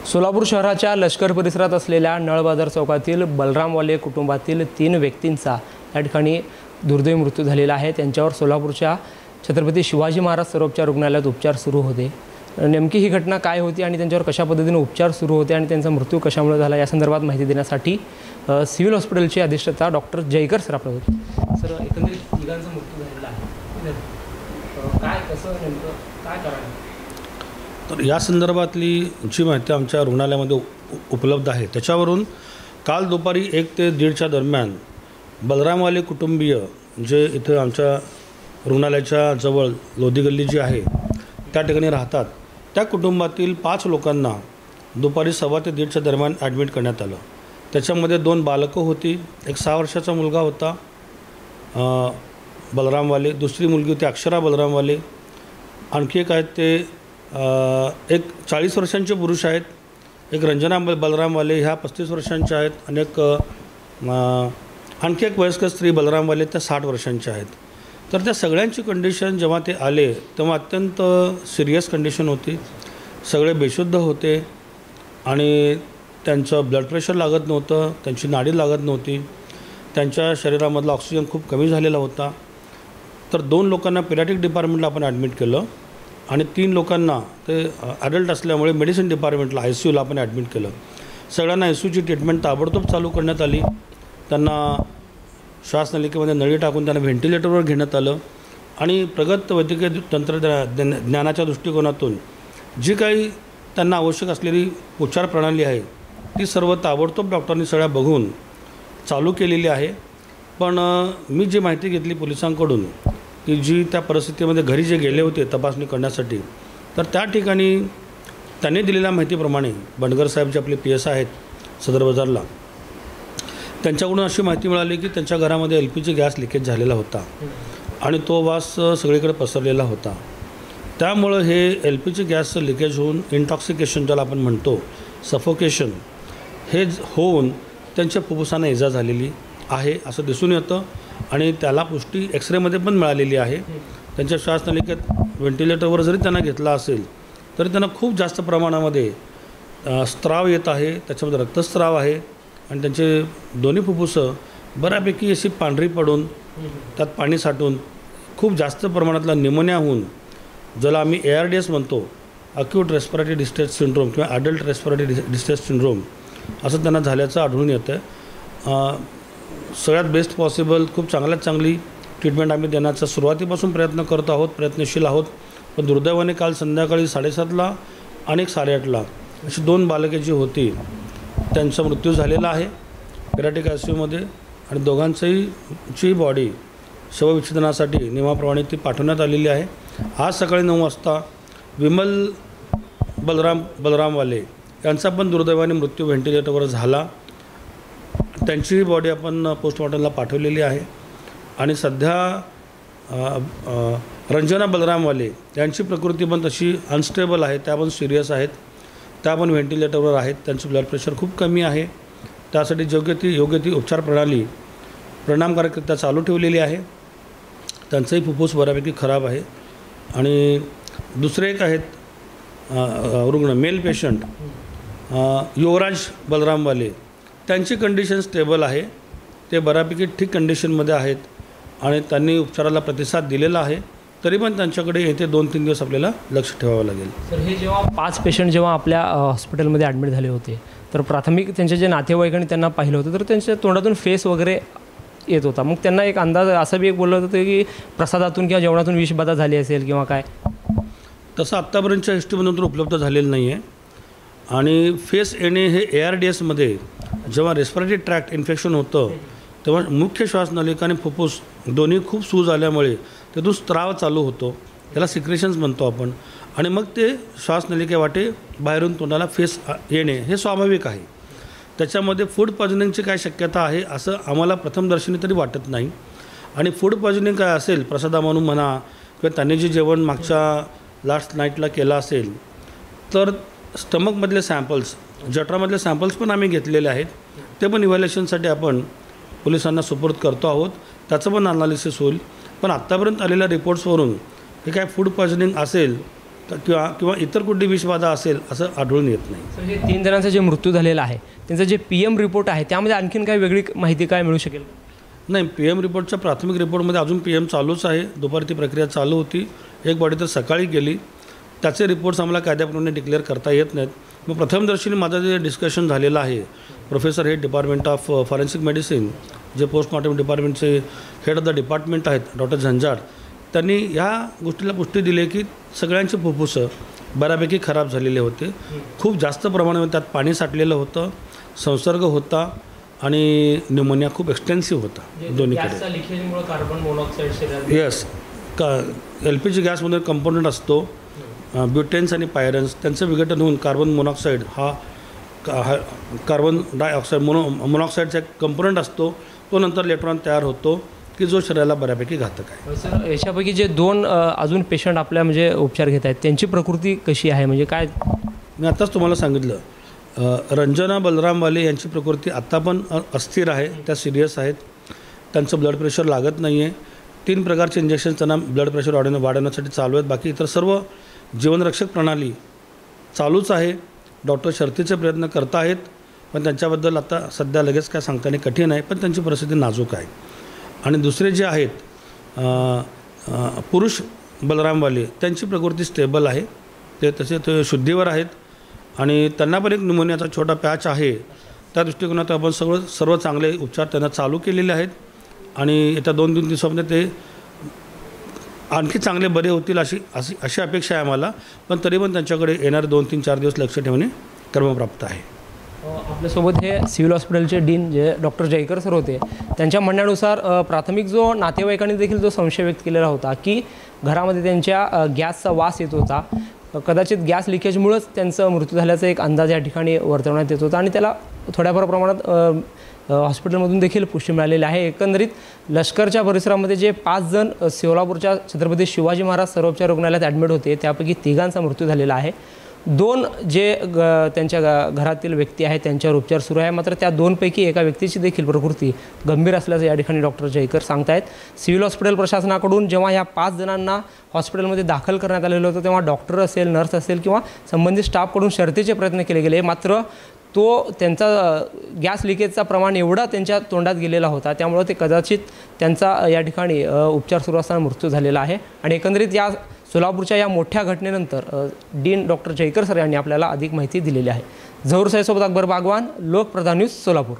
सोलापूर शहराच्या लष्कर परिसरात असलेल्या नळ बाजार चौकातील बलरामवाले कुटुंबातील 3 व्यक्तींचा या ठिकाणी दुर्दैवी मृत्यू झालेला आहे। त्यांच्यावर सोलापूरच्या छत्रपती शिवाजी महाराज सर्वोपचार रुग्णालयात उपचार सुरू होते। नेमकी ही घटना काय होती आणि त्यांच्यावर कशा पद्धतीने उपचार सुरू होते आणि त्यांचा मृत्यू कशामुळे झाला या संदर्भात माहिती देण्यासाठी सिव्हिल हॉस्पिटलचे अधिष्ठाता डॉक्टर जयकर सर आपले होते। सर, एकंदरीत तिघांचा मृत्यू झालेला आहे, काय कसं नेमकं काय कारण? तर या संदर्भातली जी माहिती आमच्या रुग्णालयामध्ये उपलब्ध आहे त्याच्यावरून काल दुपारी 1 ते 1:30च्या दरम्यान बलरामवाले कुटुंबीय जे इथं आमच्या रुग्णालयाच्या जवळ लोधी गल्ली जी आहे त्या ठिकाणी राहतात, त्या कुटुंबातील 5 लोकांना दुपारी 1:15 ते 1:30च्या दरम्यान ॲडमिट करण्यात आलं। त्याच्यामध्ये 2 बालकं होती, एक 6 वर्षाचा मुलगा होता बलरामवाले, दुसरी मुलगी होती अक्षरा बलरामवाले, आणखी एक आहेत ते एक 40 वर्षांचे पुरुष आहेत, एक रंजना बलरामवाले ह्या 35 वर्षांच्या आहेत आणि आणखी एक वयस्कर स्त्री बलरामवाले त्या 60 वर्षांच्या आहेत। तर त्या सगळ्यांची कंडिशन जेव्हा ते आले तेव्हा अत्यंत सिरियस कंडिशन होती, सगळे बेशुद्ध होते आणि त्यांचं ब्लड प्रेशर लागत नव्हतं, त्यांची नाडी लागत नव्हती, त्यांच्या शरीरामधला ऑक्सिजन खूप कमी झालेला होता। तर 2 लोकांना पेडियाट्रिक डिपार्टमेंटला आपण ॲडमिट केलं आणि 3 लोकांना ते ॲडल्ट असल्यामुळे मेडिसिन डिपार्टमेंटला ICUला आपण ॲडमिट केलं। सगळ्यांना ICUची ट्रीटमेंट ताबडतोब चालू करण्यात आली, त्यांना श्वासनलिकेमध्ये नळी टाकून त्यांना व्हेंटिलेटरवर घेण्यात आलं आणि प्रगत वैद्यकीय ज्ञानाच्या दृष्टिकोनातून जी काही त्यांना आवश्यक असलेली उपचार प्रणाली आहे ती सर्व ताबडतोब डॉक्टरांनी सगळ्या बघून चालू केलेली आहे। पण मी जी माहिती घेतली पोलिसांकडून की जी त्या परिस्थितीमध्ये घरी जे गेले होते तपासणी करण्यासाठी, तर त्या ठिकाणी त्यांनी दिलेल्या माहितीप्रमाणे बंडगर साहेब जे आपले PS आहेत सदर बाजारला, त्यांच्याकडून अशी माहिती मिळाली की त्यांच्या घरामध्ये LPG गॅस लिकेज झालेला होता आणि तो वास सगळीकडे पसरलेला होता। त्यामुळं हे LPG गॅसचं लिकेज होऊन इंटॉक्सिकेशन ज्याला आपण म्हणतो, सफोकेशन, हे होऊन त्यांच्या फुफ्फुसांना इजा झालेली आहे असं दिसून येतं आणि त्याला पुष्टी एक्सरेमध्ये पण मिळालेली आहे। त्यांच्या श्वासनलिकेत व्हेंटिलेटरवर जरी त्यांना घेतला असेल तरी त्यांना खूप जास्त प्रमाणामध्ये स्त्राव येत आहे, त्याच्यामध्ये रक्तस्त्राव आहे आणि त्यांचे दोन्ही फुफ्फुसं बऱ्यापैकी अशी पांढरी पडून त्यात पाणी साठून खूप जास्त प्रमाणातला निमोनिया होऊन, ज्याला आम्ही ARDS म्हणतो, अक्यूट रेस्पिरेटरी डिस्ट्रेस सिंड्रोम किंवा ॲडल्ट रेस्पिरेटरी डिस्ट्रेस सिंड्रोम, असं त्यांना झाल्याचं आढळून येतं। सगळ्यात बेस्ट पॉसिबल खूप चांगल्यात चांगली ट्रीटमेंट आम्ही देण्याचा सुरुवातीपासून प्रयत्न करत आहोत, प्रयत्नशील आहोत। पण दुर्दैवाने काल संध्याकाळी 7:30ला आणि 8:30ला अशी 2 बालके जी होती त्यांचा मृत्यू झालेला आहे पेडियाट्रिक ICUमध्ये आणि दोघांचीही बॉडी शवविच्छेदनासाठी नियमाप्रमाणे ती पाठवण्यात आलेली आहे। आज सकाळी 9 वाजता विमल बलरामवाले यांचा पण दुर्दैवाने मृत्यू व्हेंटिलेटरवर झाला, त्यांचीही बॉडी आपण पोस्टमॉर्टमला पाठवलेली आहे आणि सध्या रंजना बलरामवाले यांची प्रकृती पण तशी अनस्टेबल आहे, त्या पण सिरियस आहेत, त्या पण व्हेंटिलेटरवर आहेत, त्यांचं ब्लड प्रेशर खूप कमी आहे। त्यासाठी योग्य ती उपचार प्रणाली परिणामकारकरित्या चालू ठेवलेली आहे। त्यांचंही फुफ्फुस बऱ्यापैकी खराब आहे आणि दुसरे एक आहेत रुग्ण मेल पेशंट युवराज बलरामवाले, त्यांची कंडिशन स्टेबल आहे, ते बऱ्यापैकी ठीक कंडिशनमध्ये आहेत आणि त्यांनी उपचाराला प्रतिसाद दिलेला आहे, तरी पण त्यांच्याकडे येथे 2-3 दिवस आपल्याला लक्ष ठेवावं लागेल। तर हे जेव्हा 5 पेशंट जेव्हा आपल्या हॉस्पिटलमध्ये ॲडमिट झाले होते तर प्राथमिक त्यांचे जे नातेवाईकांनी त्यांना पाहिलं होतं तर त्यांच्या तोंडातून फेस वगैरे येत होता, मग त्यांना एक अंदाज असं बी एक बोललं होतं की प्रसादातून किंवा जेवणातून विषबाधा झाली असेल किंवा काय? तसं आत्तापर्यंतच्या हिस्ट्रीमधून तर उपलब्ध झालेलं नाही आहे आणि फेस येणे हे ARDSमध्ये जेव्हा रेस्पिरेटरी ट्रॅक्ट इन्फेक्शन होतं तेव्हा मुख्य श्वासनलिका आणि फुफ्फुस दोन्ही खूप सूज आल्यामुळे त्यातून स्त्राव चालू होतो, त्याला सिक्रेशन्स म्हणतो आपण, आणि मग ते श्वासनलिकेवाटे बाहेरून तोंडाला फेस येणे हे स्वाभाविक आहे। त्याच्यामध्ये फूड पॉयझनिंगची काय शक्यता आहे असं आम्हाला प्रथमदर्शनी तरी वाटत नाही आणि फूड पॉयझनिंग काय असेल, प्रसादा म्हणून म्हणा किंवा त्यांनी जे जेवण मागच्या लास्ट नाईटला केलं असेल तर स्टमकमधले सॅम्पल्स, जठरामधले सॅम्पल्स पण आम्ही घेतलेले आहेत, ते पण इव्हॅल्युएशनसाठी आपण पोलिसांना सुपूर्द करतो आहोत, त्याचं पण अनालिसिस होईल। पण आत्तापर्यंत आलेल्या रिपोर्ट्सवरून हे काय फूड पॉयझनिंग असेल किंवा किंवा इतर कुठली विषबाधा असेल असं आढळून येत नाही. तर जे 3 जणांचा जे मृत्यू झालेला आहे त्यांचा जे PM रिपोर्ट आहे त्यामध्ये आणखीन काही वेगळी माहिती काय मिळू शकेल? नाही, PM रिपोर्टच्या प्राथमिक रिपोर्टमध्ये अजून PM चालूच आहे. दुपारी ती प्रक्रिया चालू होती. एक बॉडी तर सकाळी गेली. त्याचे रिपोर्ट्स आम्हाला कायद्याप्रमाणे डिक्लेअर करता येत नाहीत. मग प्रथमदर्शनी माझं जे डिस्कशन झालेलं आहे, professor head department of forensic medicine, जे पोस्टमॉर्टम डिपार्टमेंटचे हेड ऑफ द डिपार्टमेंट आहेत डॉक्टर झंजाड, त्यांनी ह्या गोष्टीला पुष्टी दिली की सगळ्यांचे फुफ्फुसं बऱ्यापैकी खराब झालेले होते. खूप जास्त प्रमाणामध्ये त्यात पाणी साठलेलं होतं, संसर्ग होता आणि न्यूमोनिया खूप एक्सटेन्सिव्ह होता दोन्हीकडे. लिकेजमुळे कार्बन मोनॉक्साईड येस, LPG गॅसमध्ये कंपोनंट असतो ब्युटेन्स आणि पायरन्स, त्यांचं विघटन होऊन कार्बन मोनॉक्साईड हा कार्बन डायऑक्साईड मोनॉक्साईडचा एक कंपोनंट असतो. तो नंतर लेटर तयार होतो की जो शरीराला बऱ्यापैकी घातक आहे. सर, याच्यापैकी जे 2 अजून पेशंट आपल्या म्हणजे उपचार घेत आहेत त्यांची प्रकृती कशी आहे, म्हणजे काय? मी आत्ताच तुम्हाला सांगितलं, रंजना बलराम वाले यांची प्रकृती आत्ता पण अस्थिर आहे, त्या सिरियस आहेत. त्यांचं ब्लड प्रेशर लागत नाही आहे. 3 प्रकारचे इंजेक्शन्स त्यांना ब्लड प्रेशर वाढवण्यासाठी चालू आहेत. बाकी इतर सर्व जीवनरक्षक प्रणाली चालूच आहे. डॉक्टर शर्थीचे प्रयत्न करत आहेत, पण त्यांच्याबद्दल आता सध्या लगेच काय सांगता येणे कठीण आहे, पण त्यांची परिस्थिती नाजूक आहे. आणि दुसरे जे आहेत पुरुष बलरामवाले, त्यांची प्रकृती स्टेबल आहे. ते शुद्धीवर आहेत आणि त्यांना पण एक न्यूमोनियाचा छोटा पॅच आहे. त्या दृष्टिकोनात आपण सर्व चांगले उपचार त्यांना चालू केलेले आहेत आणि येत्या 2-3 दिवसामध्ये ते आणखी चांगले बरे होतील अशी अपेक्षा आहे आम्हाला. पण तरी पण त्यांच्याकडे येणारे 2-3-4 दिवस लक्ष ठेवणे क्रमप्राप्त आहे. आपल्यासोबत हे सिव्हिल हॉस्पिटलचे डीन जे डॉक्टर जयकर सर होते, त्यांच्या म्हणण्यानुसार प्राथमिक जो नातेवाईकांनी देखील जो संशय व्यक्त केलेला होता की घरामध्ये त्यांच्या गॅसचा वास येत होता, कदाचित गॅस लिकेजमुळेच त्यांचा मृत्यू झाल्याचा एक अंदाज या ठिकाणी वर्तवण्यात येत होता आणि त्याला थोड्याफार प्रमाणात हॉस्पिटलमधून देखील पुष्टी मिळालेली आहे. एकंदरीत लष्करच्या परिसरामध्ये जे 5 जण सोलापूरच्या छत्रपती शिवाजी महाराज सर्वोपचार रुग्णालयात ॲडमिट होते त्यापैकी 3घांचा मृत्यू झालेला आहे. 2 जे त्यांच्या घरातील व्यक्ती आहेत त्यांच्यावर उपचार सुरू आहे. मात्र त्या 2पैकी एका व्यक्तीची देखील प्रकृती गंभीर असल्याचं या ठिकाणी डॉक्टर जयकर सांगतायत. सिव्हिल हॉस्पिटल प्रशासनाकडून जेव्हा या 5 जणांना हॉस्पिटलमध्ये दाखल करण्यात आलेलं होतं तेव्हा डॉक्टर असेल, नर्स असेल किंवा संबंधित स्टाफकडून शर्थीचे प्रयत्न केले गेले. मात्र त्यांचा गॅस लिकेजचा प्रमाण एवढा त्यांच्या तोंडात गेलेला होता त्यामुळे ते कदाचित त्यांचा या ठिकाणी उपचार सुरू असताना मृत्यू झालेला आहे. आणि एकंदरीत या सोलापूरच्या या मोठ्या घटनेनंतर डीन डॉक्टर जयकर सर यांनी आपल्याला अधिक माहिती दिलेली आहे. झहूर साहेबसोबत अकबर बागवान, लोकप्रधान न्यूज, सोलापूर.